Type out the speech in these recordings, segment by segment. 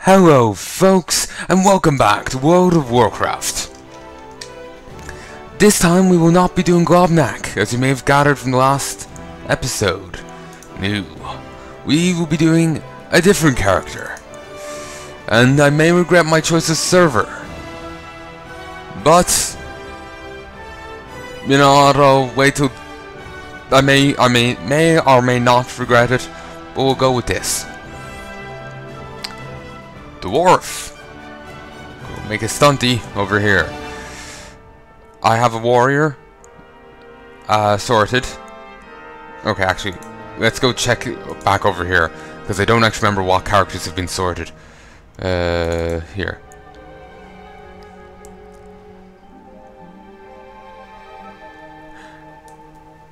Hello folks, and welcome back to World of Warcraft. This time we will not be doing Kurganoch, as you may have gathered from the last episode. No, we will be doing a different character. And I may regret my choice of server. But, you know what, I'll wait till... I may or may not regret it, but we'll go with this. Dwarf. We'll make a stunty over here. I have a warrior sorted. Okay, actually, let's go check back over here, because I don't actually remember what characters have been sorted. Here.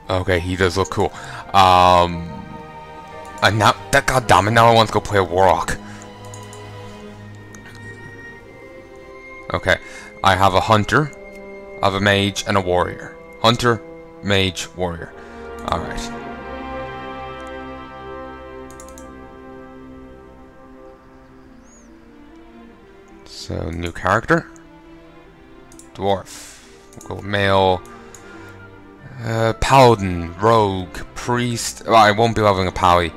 Okay, he does look cool. And now, goddammit, now I want to go play a warlock. Okay, I have a hunter, I have a mage, and a warrior. Hunter, mage, warrior. Alright. So, new character. Dwarf. We'll go male. Paladin, rogue, priest. Oh, I won't be leveling a pally.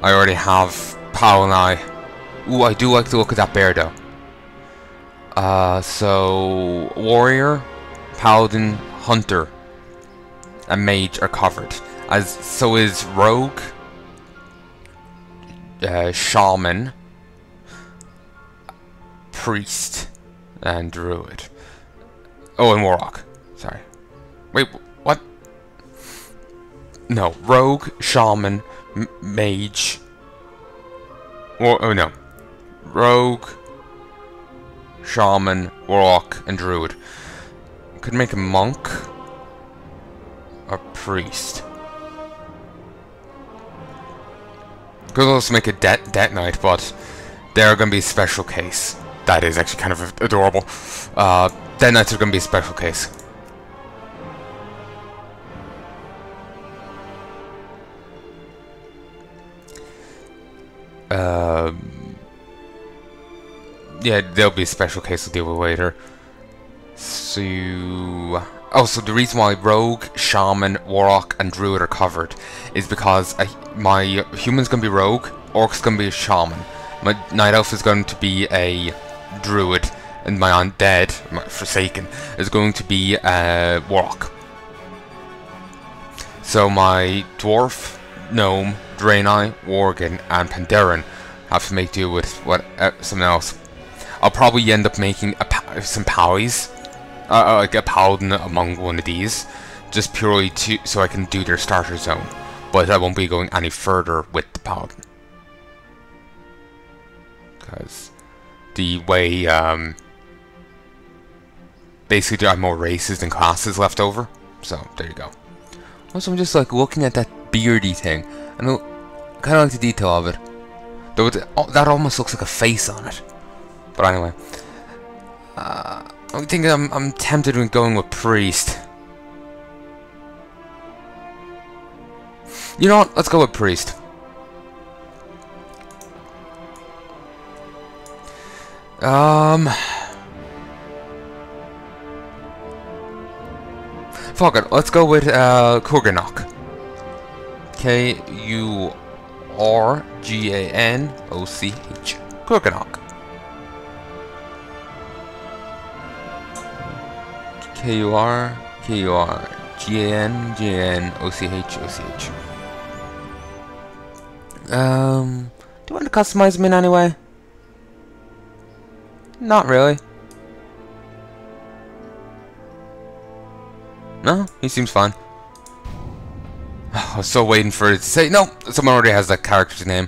I already have Palnai. Ooh, I do like the look of that bear though. So warrior, paladin, hunter, and mage are covered. As so is rogue, shaman, priest, and druid. Oh, and warlock. Sorry. Wait, what? No, rogue, shaman, mage. Oh no, rogue, shaman, warlock, and druid. Could make a monk or priest. Could also make a death knight, but they're gonna be a special case. That is actually kind of adorable. Death knights are gonna be a special case. Yeah, there'll be a special case we'll deal with later. So, so the reason why rogue, shaman, warlock, and druid are covered is because my human's gonna be rogue, orc's gonna be a shaman, my night elf is going to be a druid, and my undead, my forsaken, is going to be a warlock. So my dwarf, gnome, draenei, worgen, and pandaren have to make do with what something else. I'll probably end up making some pallies, like a paladin among one of these, just purely so I can do their starter zone. But I won't be going any further with the paladin, because the way basically there are more races than classes left over. So there you go. Also, I'm just like looking at that beardy thing, and I kind of like the detail of it. Though that almost looks like a face on it. But anyway, I think I'm tempted with going with priest. You know what? Let's go with priest. Fuck it. Let's go with Kurganoch. Kurganoch. Kurganoch. Kurganoch. Do you want to customize him in any way? Not really. No, he seems fine. I was still waiting for it to say no. Someone already has that character's name,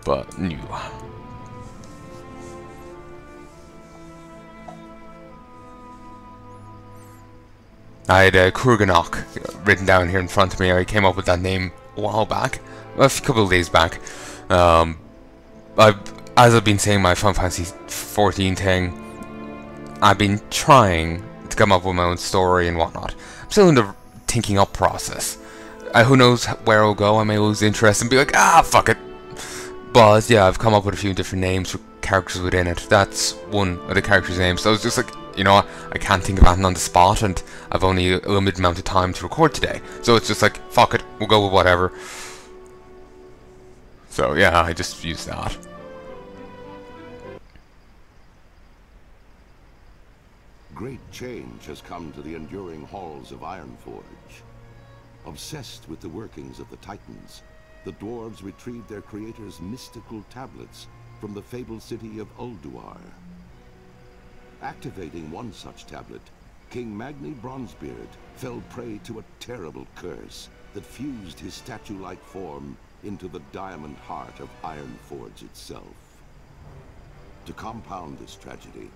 but new. I had Kurganoch written down here in front of me. I came up with that name a while back, a couple of days back. As I've been saying my Final Fantasy 14 thing, I've been trying to come up with my own story and whatnot. I'm still in the thinking up process. Who knows where I'll go? I may lose interest and be like, ah, fuck it. But yeah, I've come up with a few different names for characters within it. That's one of the characters' names. So I was just like, you know what, I can't think of anything on the spot, and I've only a limited amount of time to record today. So it's just like, fuck it, we'll go with whatever. So yeah, I just used that. Great change has come to the enduring halls of Ironforge. Obsessed with the workings of the Titans, the dwarves retrieved their creator's mystical tablets from the fabled city of Ulduar. Activating one such tablet, King Magni Bronzebeard fell prey to a terrible curse that fused his statue-like form into the diamond heart of Ironforge itself. To compound this tragedy,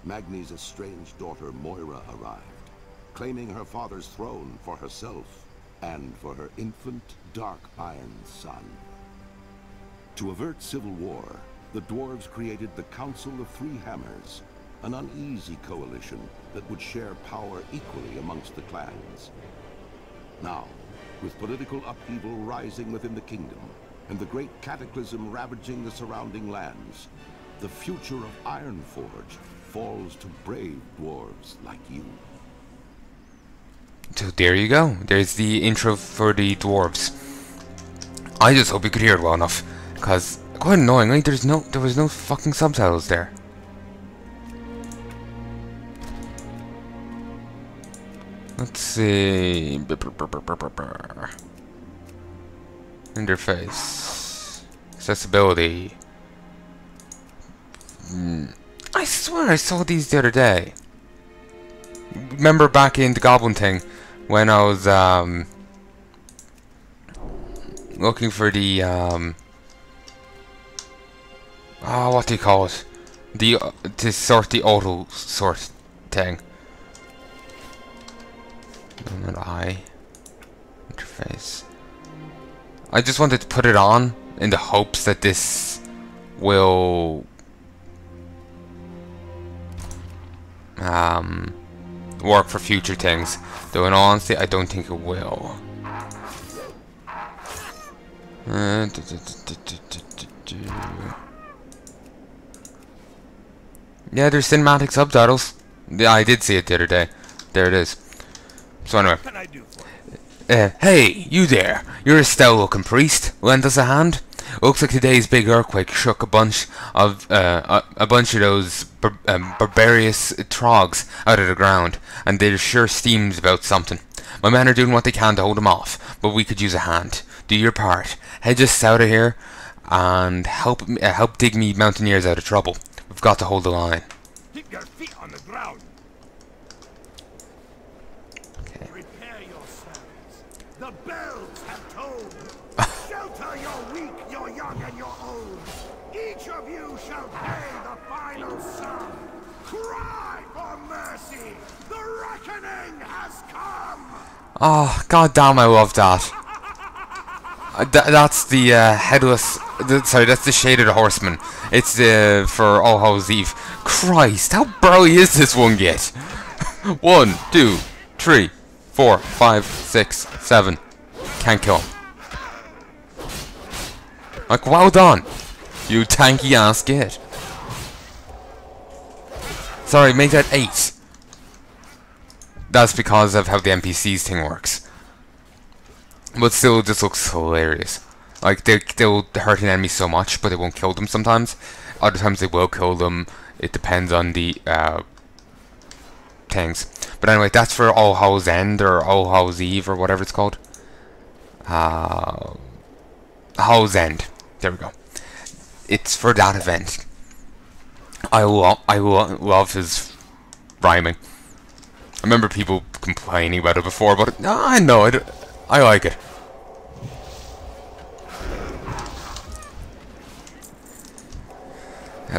Magni's estranged daughter Moira arrived, claiming her father's throne for herself and for her infant Dark Iron son. To avert civil war, the dwarves created the Council of Three Hammers, an uneasy coalition that would share power equally amongst the clans. Now, with political upheaval rising within the kingdom, and the great cataclysm ravaging the surrounding lands, the future of Ironforge falls to brave dwarves like you. So there you go. There's the intro for the dwarves. I just hope you could hear it well enough, because quite annoyingly, there was no fucking subtitles there. Let's see. Interface. Accessibility. I swear I saw these the other day. Remember back in the Goblin thing when I was looking for the what do you call it? To sort the auto sort thing. Not I. Interface. I just wanted to put it on in the hopes that this will work for future things. Though in all honesty, I don't think it will. Yeah, there's cinematic subtitles. Yeah, I did see it the other day. There it is. So anyway. Hey, you there. You're a stout-looking priest. Lend us a hand? Looks like today's big earthquake shook a bunch of those barbarous trogs out of the ground, and they're sure steamed about something. My men are doing what they can to hold them off, but we could use a hand. Do your part. Head just out of here, and help dig me mountaineers out of trouble. We've got to hold the line. Keep your feet on the ground. Okay. Prepare yourselves. The bells have tolled. Shelter your weak, your young, and your old. Each of you shall pay the final sum. Cry for mercy. The reckoning has come. Oh, goddamn! I love that. That's the headless. Sorry, that's the Shaded Horseman. It's for All Hallows Eve. Christ, how burly is this one get? 1, 2, 3, 4, 5, 6, 7. Can't kill him. Like, well done, you tanky ass git. Sorry, make that 8. That's because of how the NPCs thing works. But still, this looks hilarious. Like, they'll hurt an enemy so much, but they won't kill them sometimes. Other times they will kill them. It depends on the things. But anyway, that's for All Hallows End, or All Hallows Eve, or whatever it's called. Hallows End. There we go. It's for that event. I love his rhyming. I remember people complaining about it before, but I know it. I like it.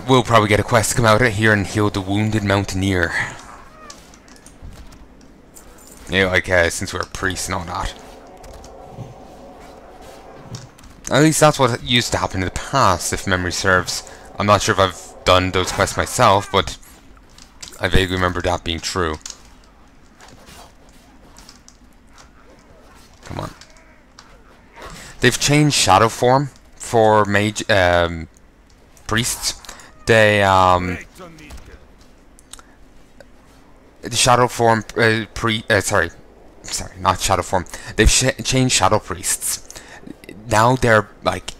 We'll probably get a quest to come out of here and heal the wounded mountaineer. Yeah, like since we're a priest and all that. At least that's what used to happen in the past, if memory serves. I'm not sure if I've done those quests myself, but I vaguely remember that being true. Come on. They've changed shadow form 4 mage priests. They the shadow form sorry, not shadow form. They've changed shadow priests. Now they're like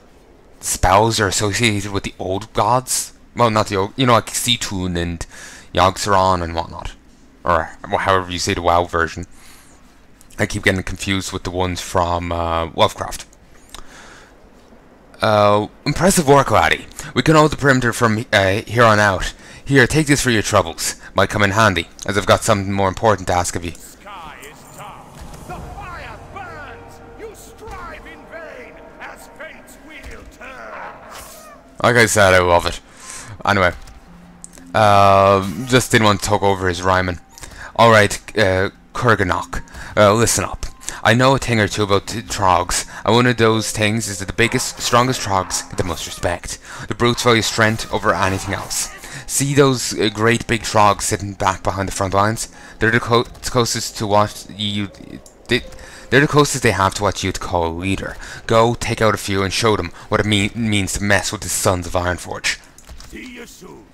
spells are associated with the old gods. Well, not the old, you know, like Situn and Yogg-Saron and whatnot, or however you say the WoW version. I keep getting confused with the ones from Lovecraft. Impressive work, laddie. We can hold the perimeter from here on out. Here, take this for your troubles. Might come in handy, as I've got something more important to ask of you. Sky is tough. The fire burns. You strive in vain as fate's wheel turns. Like I said, I love it. Anyway, just didn't want to talk over his rhyming. Alright, Kurganoch, listen up. I know a thing or two about Troggs, and one of those things is that the biggest, strongest Troggs get the most respect. The brutes value strength over anything else. See those great big Troggs sitting back behind the front lines? They're the closest to what they're the closest they have to what you'd call a leader. Go, take out a few, and show them what it means to mess with the sons of Ironforge. See you soon.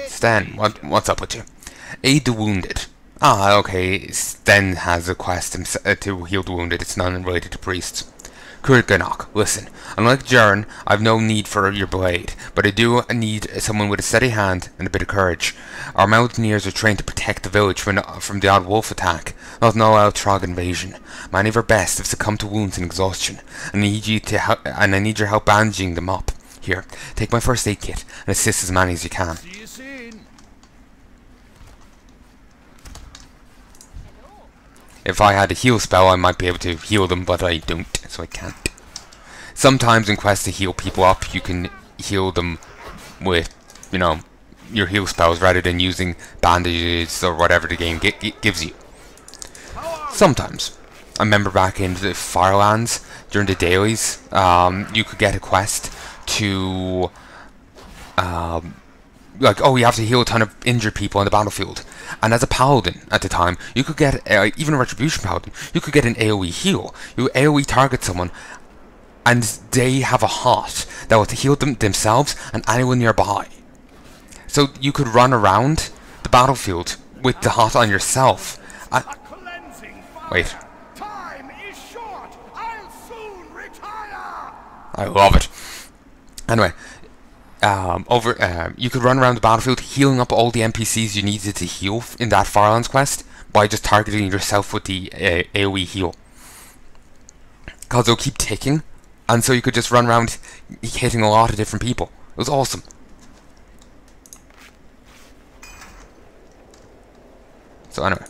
Sten, what's up with you? Aid the wounded. Ah, okay. Sten has a quest to heal the wounded. It's not related to priests. Kurganoch, listen. Unlike Jaren, I've no need for your blade, but I do need someone with a steady hand and a bit of courage. Our mountaineers are trained to protect the village from the odd wolf attack, not an all-out Trogg invasion. Many of our best have succumbed to wounds and exhaustion, and I need your help bandaging them up. Here, take my first aid kit and assist as many as you can. See you soon. If I had a heal spell, I might be able to heal them, but I don't, so I can't. Sometimes in quests to heal people up, you can heal them with, you know, your heal spells rather than using bandages or whatever the game gives you. Sometimes. I remember back in the Firelands, during the dailies, you could get a quest to, like, oh, you have to heal a ton of injured people on the battlefield. And as a paladin at the time, you could get, even a retribution paladin, you could get an AoE heal. You AoE target someone, and they have a hot that will heal them themselves and anyone nearby. So you could run around the battlefield with the hot on yourself. Wait. Time is short. I'll soon retire. I love it. Anyway, you could run around the battlefield healing up all the NPCs you needed to heal in that Firelands quest by just targeting yourself with the AoE heal. Because they'll keep ticking, and so you could just run around hitting a lot of different people. It was awesome. So anyway.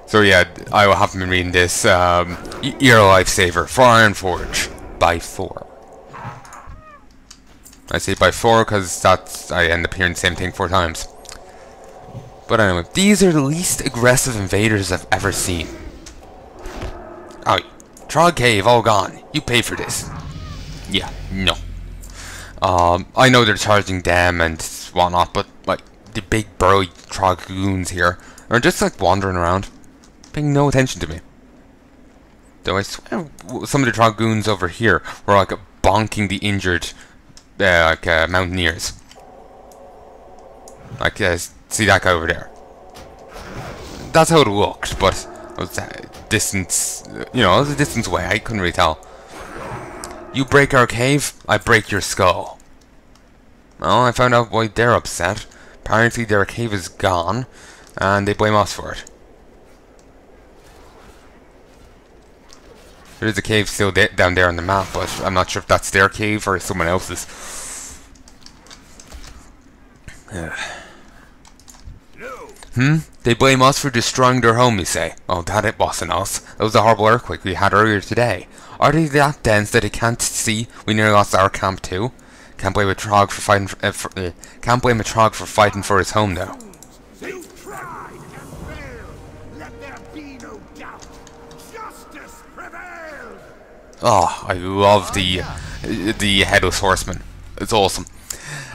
So yeah, I will have been reading this, You're a Lifesaver for Ironforge by 4. I say by 4 because I end up hearing the same thing 4 times. But anyway, these are the least aggressive invaders I've ever seen. Oh, Trogg Cave all gone. You pay for this. Yeah, no. I know they're charging them and whatnot, but like the big burly Trogg goons here are just like wandering around, paying no attention to me. Though I swear some of the Trogg goons over here were like bonking the injured mountaineers. Like, see that guy over there? That's how it looked, but it was distance, you know, it was a distance away, I couldn't really tell. You break our cave, I break your skull. Well, I found out why they're upset. Apparently their cave is gone, and they blame us for it. There is a cave still down there on the map, but I'm not sure if that's their cave or someone else's. They blame us for destroying their home, you say? Oh, that it wasn't us. That was a horrible earthquake we had earlier today. Are they that dense that they can't see we nearly lost our camp too? Can't blame a Trogg for fighting. Can't blame a Trogg for fighting for his home, though. You tried and failed. Let there be no doubt. Justice prevailed. Oh, I love the Headless Horseman. It's awesome.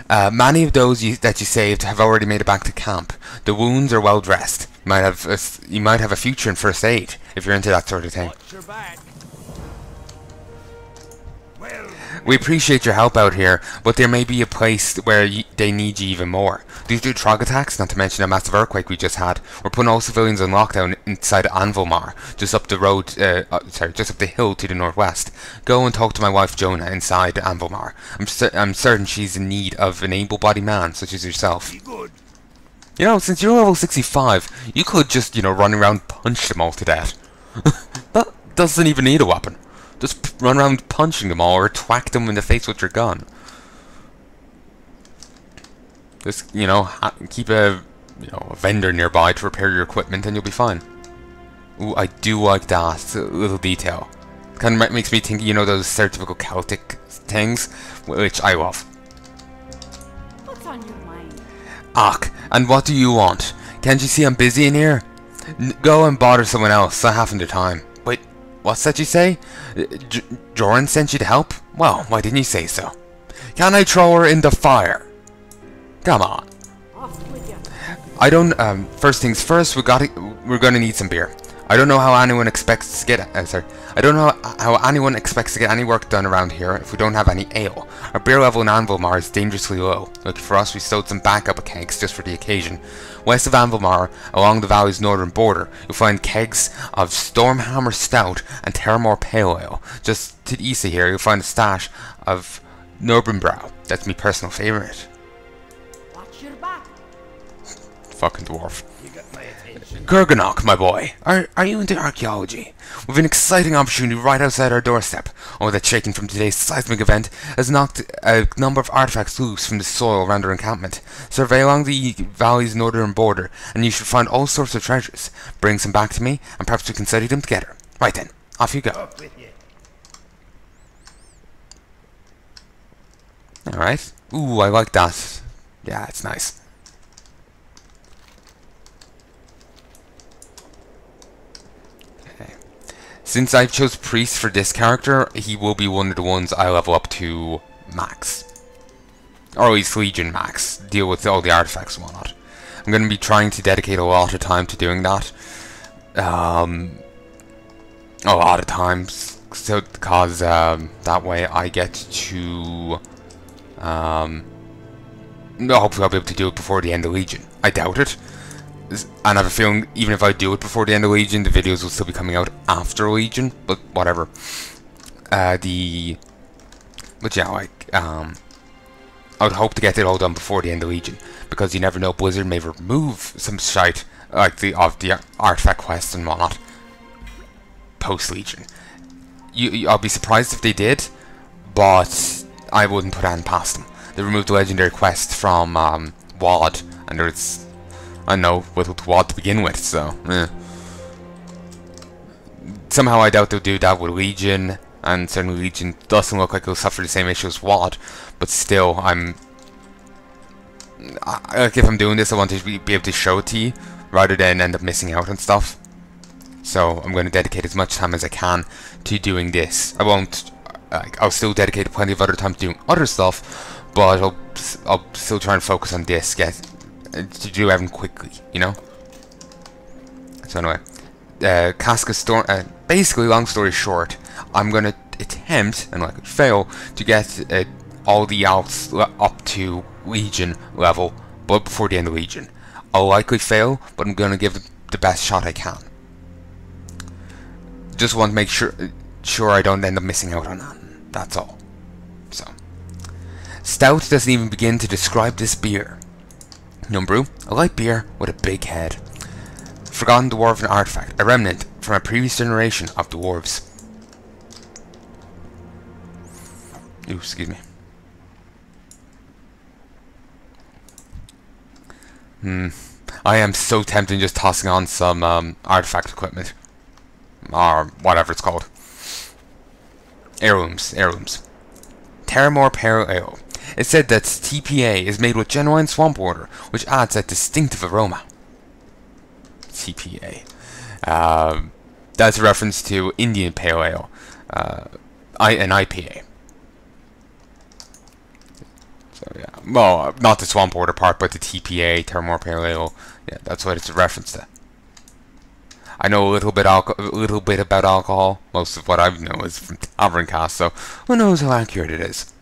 Many of those that you saved have already made it back to camp. The wounds are well dressed. You might have a future in first aid if you're into that sort of thing. Watch your back. Well, We appreciate your help out here, but there may be a place where they need you even more. Due to Trogg attacks, not to mention a massive earthquake we just had, we're putting all civilians on lockdown inside Anvilmar, just up the road, just up the hill to the northwest. Go and talk to my wife Jonah inside Anvilmar. I'm certain she's in need of an able-bodied man such as yourself. be good. You know, since you're level 65, you could just, you know, run around punch them all to death. That doesn't even need a weapon. Just run around punching them all or twack them in the face with your gun. Just, you know, keep a vendor nearby to repair your equipment and you'll be fine. Ooh, I do like that. It's a little detail. Kind of makes me think, you know, those stereotypical Celtic things, which I love. What's on your mind? Ach, and what do you want? Can't you see I'm busy in here? Go and bother someone else. I haven't the time. Wait, what's that you say? Joran sent you to help? Well, why didn't you say so? Can I throw her in the fire? Come on. Off with you. I don't. First things first. We're gonna need some beer. I don't know how anyone expects to get. I don't know how anyone expects to get any work done around here if we don't have any ale. Our beer level in Anvilmar is dangerously low. Lucky for us, we stowed some backup kegs just for the occasion. West of Anvilmar, along the valley's northern border, you'll find kegs of Stormhammer Stout and Terramore Pale Ale. Just to the east of here, you'll find a stash of Norbenbrow. That's my personal favourite. Watch your back. Fucking dwarf. You got my attention. Kurganoch, my boy, are you into archaeology? We've an exciting opportunity right outside our doorstep. Oh, that shaking from today's seismic event has knocked a number of artifacts loose from the soil around our encampment. Survey along the valley's northern border, and you should find all sorts of treasures. Bring some back to me, and perhaps we can study them together. Right then, off you go. Up with you. Alright. Ooh, I like that. Yeah, it's nice. Since I chose Priest for this character, he will be one of the ones I level up to max. Or at least Legion max. Deal with all the artifacts and whatnot. I'm going to be trying to dedicate a lot of time to doing that. A lot of times. So, because that way I get to... hopefully I'll be able to do it before the end of Legion. I doubt it. And I have a feeling even if I do it before the end of Legion, the videos will still be coming out after Legion, but whatever. But yeah, like, I would hope to get it all done before the end of Legion, because you never know, Blizzard may remove some shite, like the artifact quests and whatnot, post-Legion. I'll be surprised if they did, but I wouldn't put anything past them. They removed the legendary quest from WoD, and there's, I don't know, with WoD to begin with, so, Somehow I doubt they'll do that with Legion, and certainly Legion doesn't look like it'll suffer the same issue as WoD, but still, like, if I'm doing this, I want to be able to show it to you, rather than end up missing out on stuff. So, I'm going to dedicate as much time as I can to doing this. I won't, I'll still dedicate plenty of other time to doing other stuff, but I'll still try and focus on this, to do everything quickly, you know? So anyway, Casca Storm, basically, long story short, I'm gonna attempt, and like fail, to get all the alts up to Legion level, but before the end of Legion. I'll likely fail, but I'm gonna give it the best shot I can. Just want to make sure I don't end up missing out on that. That's all. So, Stout doesn't even begin to describe this beer. Numbrew, a light beer with a big head. Forgotten dwarven artifact, a remnant from a previous generation of dwarves. Ooh, excuse me. I am so tempted just tossing on some artifact equipment. Or whatever it's called. Heirlooms. Terramore Pale Ale. It said that TPA is made with genuine swamp water, which adds a distinctive aroma. TPA. That's a reference to Indian Pale Ale. An IPA. So yeah. Well, not the swamp water part, but the TPA, Terramore Pale Ale. Yeah, that's what it's a reference to. I know a little bit about alcohol. Most of what I know is from Tavernecast, so who knows how accurate it is.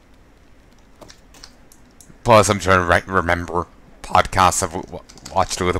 Plus, I'm trying to remember podcasts I've watched a little